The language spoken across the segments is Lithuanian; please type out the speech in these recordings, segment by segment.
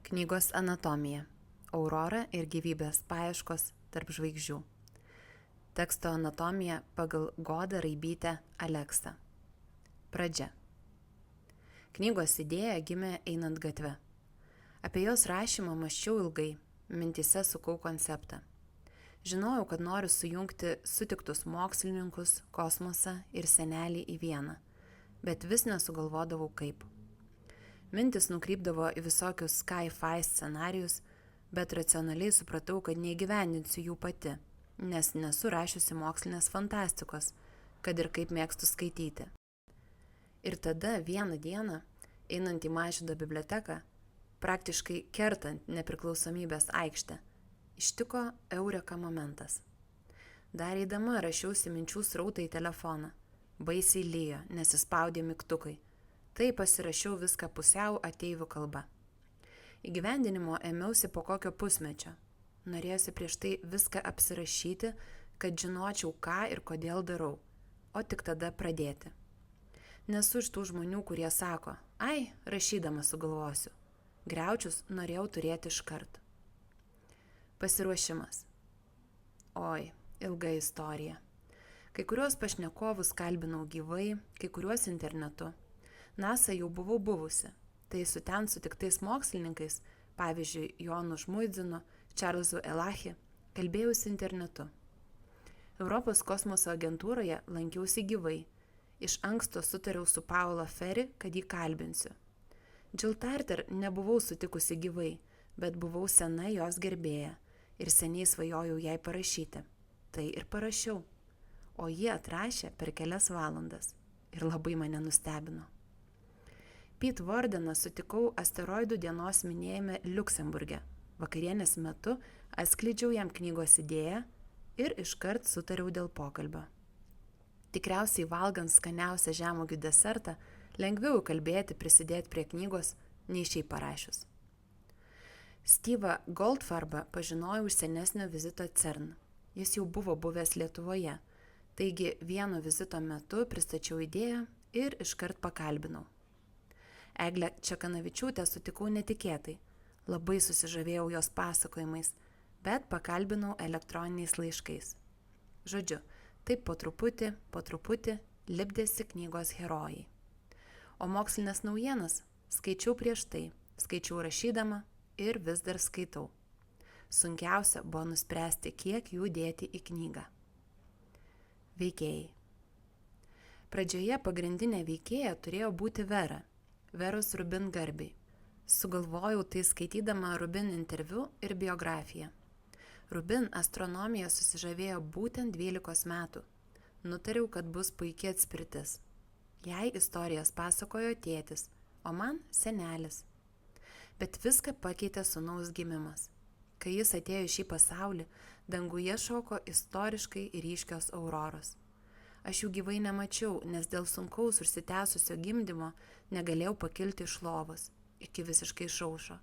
Knygos anatomija. Aurora ir gyvybės paieškos tarp žvaigždžių. Teksto anatomija pagal Godą Raibytę Aleksą. Pradžia. Knygos idėja gimė einant gatve. Apie jos rašymą mąsčiau ilgai, mintyse sukau konceptą. Žinojau, kad noriu sujungti sutiktus mokslininkus, kosmosą ir senelį į vieną, bet vis nesugalvodavau kaip. Mintis nukrypdavo į visokius sci-fi scenarijus, bet racionaliai supratau, kad neįgyvendinsiu jų pati, nes nesu rašiusi mokslinės fantastikos, kad ir kaip mėgstu skaityti. Ir tada vieną dieną, einant į Mažvydo biblioteką, praktiškai kertant Nepriklausomybės aikštę, ištiko eureka momentas. Dar eidama rašiausi minčių srautą į telefoną. Baisiai lijo, nes įspaudė mygtukai. Tai pasirašiau viską pusiau ateivių kalba. Įgyvendinimo ėmiausi po kokio pusmečio. Norėjosi prieš tai viską apsirašyti, kad žinočiau, ką ir kodėl darau, o tik tada pradėti. Nesu iš tų žmonių, kurie sako, ai, rašydama sugalvosiu. Griaučius norėjau turėti iškart. Pasiruošimas. Oi, ilga istorija. Kai kuriuos pašnekovus kalbinau gyvai, kai kuriuos internetu. NASA jau buvau buvusi, tai su ten sutiktais mokslininkais, pavyzdžiui, Jonu Žmuidzinu, Čarlzu Elachi, kalbėjausi internetu. Europos kosmoso agentūroje lankiausi gyvai. Iš anksto sutariau su Paula Ferry, kad jį kalbinsiu. Jill Tarter nebuvau sutikusi gyvai, bet buvau sena jos gerbėja ir seniai svajojau jai parašyti. Tai ir parašiau. O jie atrašė per kelias valandas ir labai mane nustebino. Pete Wardeną sutikau asteroidų dienos minėjime Liuksemburge. Vakarienės metu atskleidžiau jam knygos idėją ir iškart sutariau dėl pokalbio. Tikriausiai valgant skaniausią žemuogių desertą, lengviau kalbėti, prisidėti prie knygos, nei šiaip parašius. Steve'ą Goldfarbą pažinojau iš senesnio vizito CERN. Jis jau buvo buvęs Lietuvoje, taigi vieno vizito metu pristačiau idėją ir iškart pakalbinau. Eglę Čekanavičiūtę sutikau netikėtai, labai susižavėjau jos pasakojimais, bet pakalbinau elektroniniais laiškais. Žodžiu, taip po truputį lipdėsi knygos herojai. O mokslinės naujienas skaičiau prieš tai, skaičiau rašydama ir vis dar skaitau. Sunkiausia buvo nuspręsti, kiek jų dėti į knygą. Veikėjai. Pradžioje pagrindinė veikėja turėjo būti Vera. Veros Rubin garbiai. Sugalvojau tai skaitydama Rubin interviu ir biografiją. Rubin astronomija susižavėjo būtent 12 metų. Nutariau, kad bus puikiai atspirtis. Jai istorijas pasakojo tėtis, o man senelis. Bet viską pakeitė sūnaus gimimas. Kai jis atėjo į šį pasaulį, danguje šoko istoriškai ryškios auroros. Aš jų gyvai nemačiau, nes dėl sunkaus užsitęsusio gimdymo negalėjau pakilti iš lovos, iki visiškai išaušo.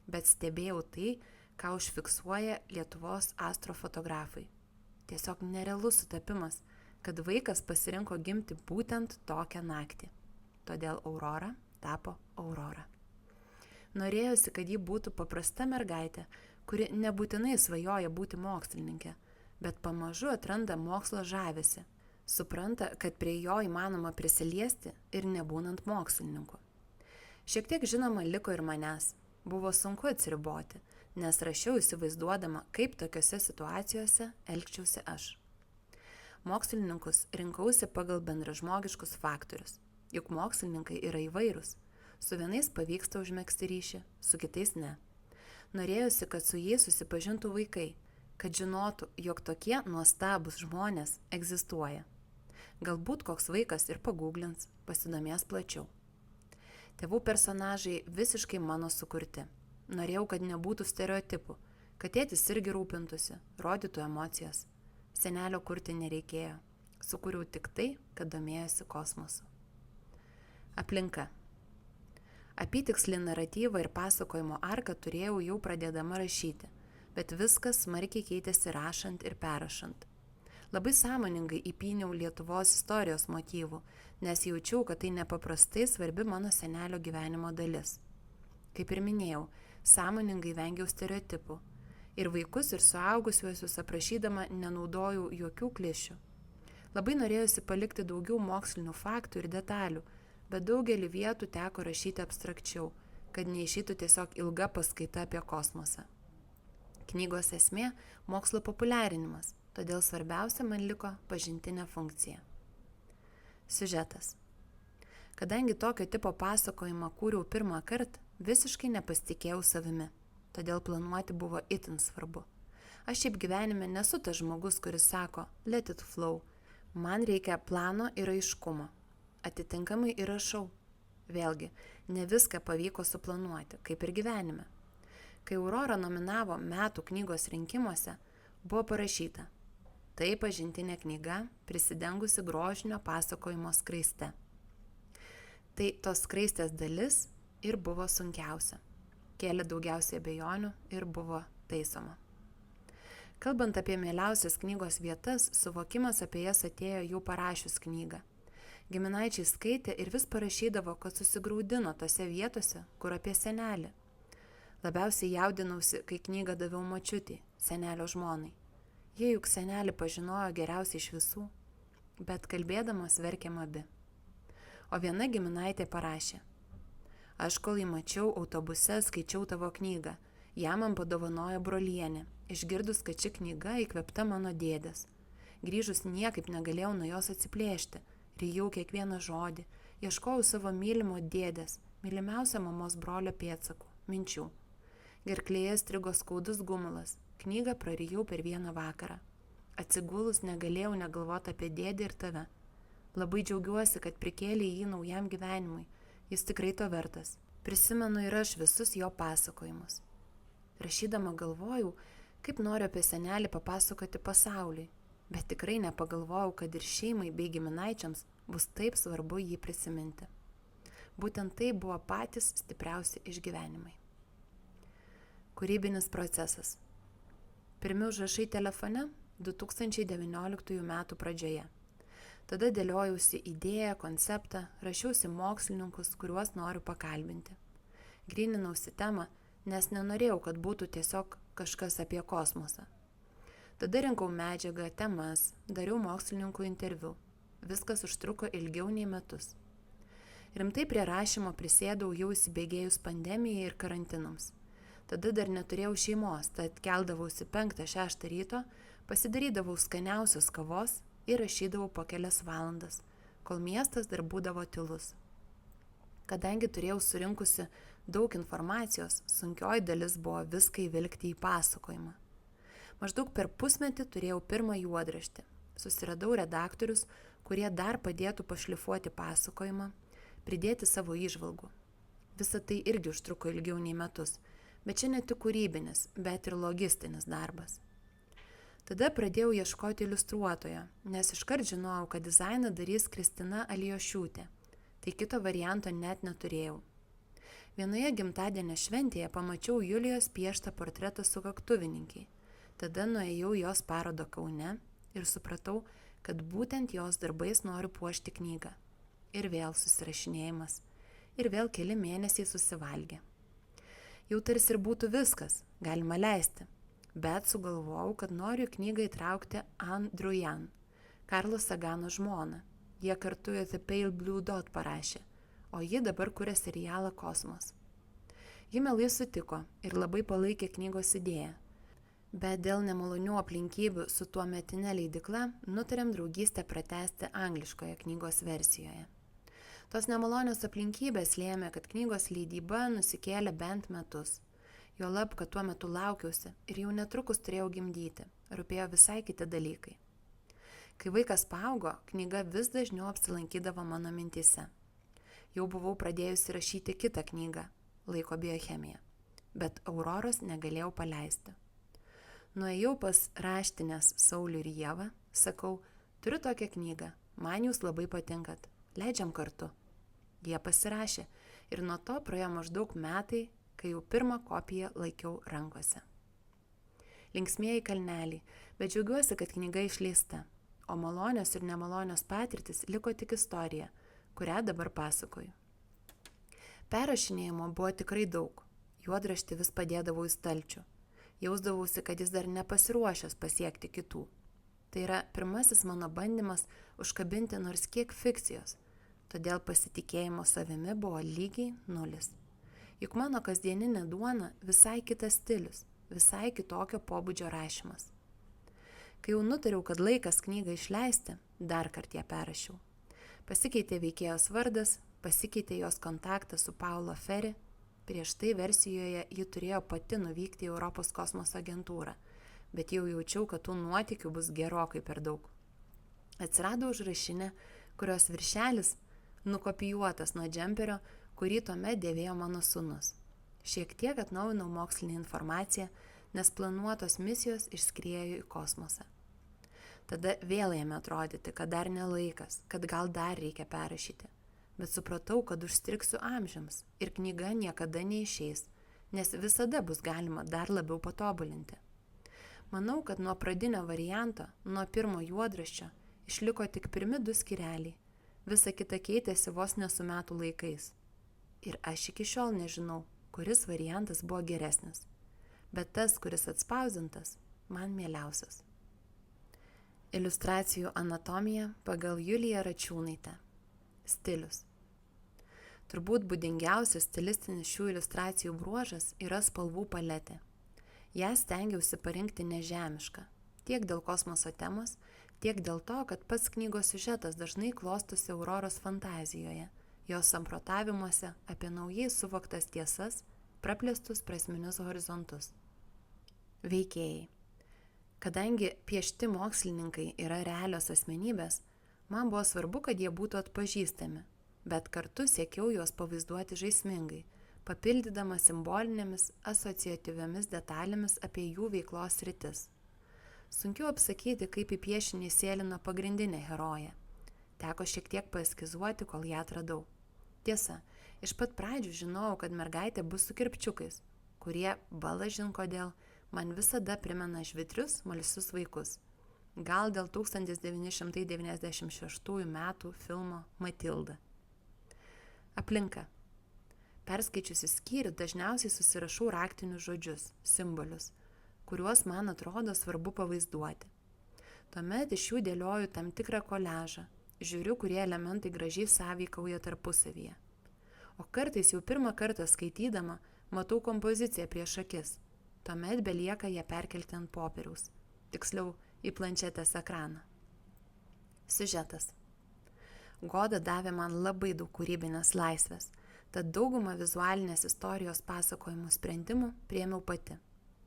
Bet stebėjau tai, ką užfiksuoja Lietuvos astrofotografai. Tiesiog nerealus sutapimas, kad vaikas pasirinko gimti būtent tokią naktį. Todėl Aurora tapo Aurora. Norėjosi, kad ji būtų paprasta mergaitė, kuri nebūtinai svajoja būti mokslininkė, bet pamažu atranda mokslo žavesį. Supranta, kad prie jo įmanoma prisiliesti ir nebūnant mokslininku. Šiek tiek žinoma liko ir manęs. Buvo sunku atsiriboti, nes rašiau įsivaizduodama, kaip tokiose situacijose elgčiausi aš. Mokslininkus rinkausi pagal bendražmogiškus faktorius, juk mokslininkai yra įvairūs. Su vienais pavyksta užmegzti ryšį, su kitais ne. Norėjosi, kad su jais susipažintų vaikai, kad žinotų, jog tokie nuostabūs žmonės egzistuoja. Galbūt koks vaikas ir pagūglins, pasidomės plačiau. Tėvų personažai visiškai mano sukurti. Norėjau, kad nebūtų stereotipų, kad tėtis irgi rūpintųsi, rodytų emocijas. Senelio kurti nereikėjo. Sukūriau tik tai, kad domėjosi kosmosu. Aplinka. Apytikslį naratyvą ir pasakojimo arką turėjau jau pradėdama rašyti, bet viskas smarkiai keitėsi rašant ir perrašant. Labai sąmoningai įpyniau Lietuvos istorijos motyvų, nes jaučiau, kad tai nepaprastai svarbi mano senelio gyvenimo dalis. Kaip ir minėjau, sąmoningai vengiau stereotipų. Ir vaikus, ir suaugusiuosius aprašydama nenaudojau jokių klišių. Labai norėjusi palikti daugiau mokslinių faktų ir detalių, bet daugelį vietų teko rašyti abstrakčiau, kad neišeitų tiesiog ilga paskaita apie kosmosą. Knygos esmė – mokslo populiarinimas, todėl svarbiausia man liko pažintinė funkcija. Siužetas. Kadangi tokio tipo pasakojimą kūriau pirmą kartą, visiškai nepasitikėjau savimi, todėl planuoti buvo itin svarbu. Aš šiaip gyvenime nesu tas žmogus, kuris sako let it flow. Man reikia plano ir aiškumo. Atitinkamai ir rašau. Vėlgi, ne viską pavyko suplanuoti, kaip ir gyvenime. Kai Aurora nominavo metų knygos rinkimuose, buvo parašyta: tai pažintinė knyga prisidengusi grožinio pasakojimo skraiste. Tai tos skraistės dalis ir buvo sunkiausia. Kėlė daugiausiai abejonių ir buvo taisoma. Kalbant apie mieliausias knygos vietas, suvokimas apie jas atėjo jau parašius knygą. Giminaičiai skaitė ir vis parašydavo, kad susigraudino tose vietose, kur apie senelį. Labiausiai jaudinausi, kai knygą daviau močiutei, senelio žmonai. Jie juk senelį pažinojo geriausiai iš visų, bet kalbėdamas verkėm abi. O viena giminaitė parašė: aš kol jį mačiau autobuse, skaičiau tavo knygą, ją man padovanojo brolienė, išgirdus, kad ši knyga įkvėpta mano dėdės. Grįžus niekaip negalėjau nuo jos atsiplėšti, rijau kiekvieną žodį, ieškojau savo mylimo dėdės, mylimiausio mamos brolio pėdsakų, minčių. Gerklėje strigo skaudus gumulas, knygą prarijau per vieną vakarą. Atsigulus negalėjau negalvoti apie dėdę ir tave. Labai džiaugiuosi, kad prikėlė jį naujam gyvenimui, jis tikrai to vertas. Prisimenu ir aš visus jo pasakojimus. Rašydama galvojau, kaip noriu apie senelį papasakoti pasauliui, bet tikrai nepagalvojau, kad ir šeimai bei giminaičiams bus taip svarbu jį prisiminti. Būtent tai buvo patys stipriausi išgyvenimai. Kūrybinis procesas. Pirmi užrašai telefone 2019 metų pradžioje. Tada dėliojausi idėją, konceptą, rašiausi mokslininkus, kuriuos noriu pakalbinti. Gryninausi temą, nes nenorėjau, kad būtų tiesiog kažkas apie kosmosą. Tada rinkau medžiagą, temas, dariau mokslininkų interviu. Viskas užtruko ilgiau nei metus. Rimtai prie rašymo prisėdau jau įsibėgėjus pandemijai ir karantinams. Tada dar neturėjau šeimos, tad keldavausi 5-6 ryto, pasidarydavau skaniausios kavos ir rašydavau po kelias valandas, kol miestas dar būdavo tylus. Kadangi turėjau surinkusi daug informacijos, sunkioji dalis buvo viską įvilkti į pasakojimą. Maždaug per pusmetį turėjau pirmą juodraštį. Susiradau redaktorius, kurie dar padėtų pašlifuoti pasakojimą, pridėti savo įžvalgų. Visa tai irgi užtruko ilgiau nei metus, bet čia ne tik kūrybinis, bet ir logistinis darbas. Tada pradėjau ieškoti iliustruotojo, nes iškart žinojau, kad dizainą darys Kristina Alijošiūtė. Tai kito varianto net neturėjau. Vienoje gimtadienio šventėje pamačiau Julijos pieštą portretą sukaktuvininkiai. Tada nuėjau jos parodą Kaune ir supratau, kad būtent jos darbais noriu puošti knygą. Ir vėl susirašinėjimas. Ir vėl keli mėnesiai susivalgė. Jau tarsi ir būtų viskas, galima leisti. Bet sugalvojau, kad noriu knygą įtraukti Ann Druyan, Karlo Sagano žmoną. Jie kartu The Pale Blue Dot parašė, o ji dabar kuria serialą Kosmos. Ji mielai sutiko ir labai palaikė knygos idėją. Bet dėl nemalonių aplinkybių su tuometine leidykla nutarėm draugystę pratęsti angliškoje knygos versijoje. Tos nemalonios aplinkybės lėmė, kad knygos leidyba nusikėlė bent metus. Juolab, kad tuo metu laukiausi ir jau netrukus turėjau gimdyti, rūpėjo visai kiti dalykai. Kai vaikas paaugo, knyga vis dažniau apsilankydavo mano mintyse. Jau buvau pradėjusi rašyti kitą knygą, Laiko biochemija, bet Auroros negalėjau paleisti. Nuėjau pas raštinės Saulių ir Ievą, sakau, turiu tokią knygą, man jūs labai patinkat, leidžiam kartu. Jie pasirašė ir nuo to praėjo maždaug metai, kai jau pirmą kopiją laikiau rankose. Linksmieji kalneliai, bet džiaugiuosi, kad knyga išleista, o malonios ir nemalonios patirtis liko tik istorija, kurią dabar pasakoju. Perrašinėjimo buvo tikrai daug. Juodraštį vis padėdavau į stalčių. Jausdavausi, kad jis dar nepasiruošęs pasiekti kitų. Tai yra pirmasis mano bandymas užkabinti nors kiek fikcijos, todėl pasitikėjimo savimi buvo lygiai 0. Juk mano kasdieninė duona visai kitas stilius, visai kitokio pobūdžio rašymas. Kai jau nutariau, kad laikas knygą išleisti, dar kartą ją perrašiau. Pasikeitė veikėjos vardas, pasikeitė jos kontaktas su Paulo Ferri. Prieš tai versijoje ji turėjo pati nuvykti į Europos kosmoso agentūrą, bet jau jaučiau, kad tų nuotykių bus gerokai per daug. Atsirado užrašinė, kurios viršelis nukopijuotas nuo džemperio, kurį tuomet dėvėjo mano sūnus. Šiek tiek atnaujinau mokslinę informaciją, nes planuotos misijos išskriejo į kosmosą. Tada vėl ėmė atrodyti, kad dar ne laikas, kad gal dar reikia perrašyti. Bet supratau, kad užstrigsiu amžiams ir knyga niekada neišeis, nes visada bus galima dar labiau patobulinti. Manau, kad nuo pradinio varianto, nuo pirmo juodraščio, išliko tik pirmi 2 skyreliai. Visa kita keitėsi vos ne su metų laikais. Ir aš iki šiol nežinau, kuris variantas buvo geresnis. Bet tas, kuris atspausdintas, man mieliausias. Iliustracijų anatomija pagal Juliją Račiūnaitę. Stilius. Turbūt būdingiausias stilistinis šių iliustracijų bruožas yra spalvų paletė. Ją stengiausi parinkti nežemišką, tiek dėl kosmoso temos, tiek dėl to, kad pats knygos siužetas dažnai klostosi Auroros fantazijoje, jos samprotavimuose apie naujai suvoktas tiesas, praplėstus prasminius horizontus. Veikėjai. Kadangi piešti mokslininkai yra realios asmenybės, man buvo svarbu, kad jie būtų atpažįstami, bet kartu siekiau juos pavaizduoti žaismingai, papildydama simbolinėmis, asociatyviomis detalėmis apie jų veiklos sritis. Sunkiau apsakyti, kaip į piešinį sėlino pagrindinė herojė. Teko šiek tiek paeskizuoti, kol ją atradau. Tiesa, iš pat pradžių žinojau, kad mergaitė bus su kirpčiukais, kurie, balažin kodėl, man visada primena žvitrius, smalsius vaikus. Gal dėl 1996 metų filmo Matilda. Aplinka. Perskaičiusi skyrių dažniausiai susirašau raktinius žodžius, simbolius, kuriuos man atrodo svarbu pavaizduoti. Tuomet iš jų dėlioju tam tikrą koliažą, žiūriu, kurie elementai gražiai sąveikauja tarpusavyje. O kartais jau pirmą kartą skaitydama matau kompoziciją prieš akis, tuomet belieka ją perkelti ant popieriaus, tiksliau į planšetės ekraną. Siužetas. Goda davė man labai daug kūrybinės laisvės, tad daugumą vizualinės istorijos pasakojimų sprendimų priėmiau pati.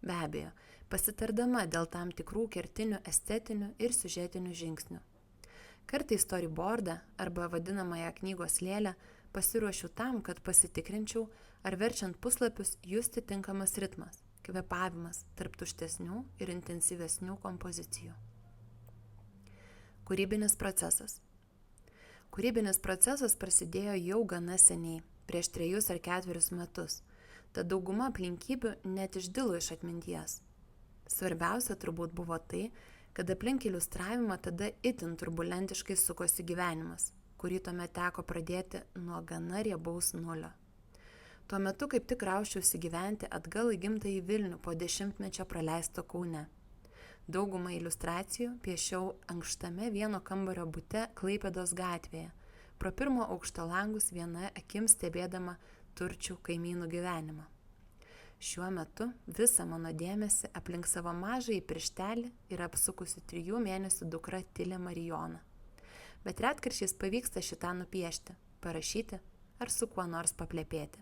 Be abejo, pasitardama dėl tam tikrų kertinių estetinių ir siužetinių žingsnių. Kartais storyboardą arba vadinamąją knygos lėlę pasiruošiu tam, kad pasitikrinčiau, ar verčiant puslapius justi tinkamas ritmas, kvėpavimas tarp tuštesnių ir intensyvesnių kompozicijų. Kūrybinis procesas. Kūrybinis procesas prasidėjo jau gana seniai, prieš 3 ar 4 metus, tad dauguma aplinkybių net išdilo iš atminties. Svarbiausia turbūt buvo tai, kad aplink iliustravimą tada itin turbulentiškai sukosi gyvenimas, kurį tuomet teko pradėti nuo gana riebaus nulio. Tuo metu kaip tik rauščiausi gyventi atgal į gimtąjį Vilnių po 10-mečio praleisto Kaune. Daugumą iliustracijų piešiau ankštame vieno kambario bute Klaipėdos gatvėje, pro pirmo aukšto langus viena akim stebėdama turčių kaimynų gyvenimą. Šiuo metu visą mano dėmesį aplink savo mažąjį pirštelį yra apsukusi 3 mėnesių dukra Tilė Marijona. Bet retkarčiais pavyksta šitą nupiešti, parašyti ar su kuo nors paplepėti.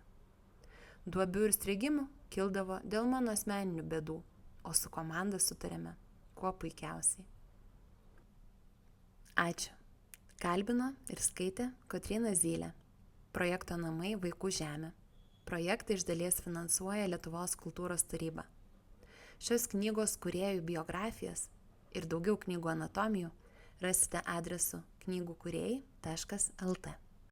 Duobių ir strigimų kildavo dėl mano asmeninių bėdų, o su komanda sutarėme kuo puikiausiai. Ačiū. Kalbino ir skaitė Kotryna Zylė. Projekto namai Vaikų žemė. Projektą iš dalies finansuoja Lietuvos kultūros taryba. Šios knygos kūrėjų biografijas ir daugiau knygų anatomijų rasite adresu knygukūrėjai.lt.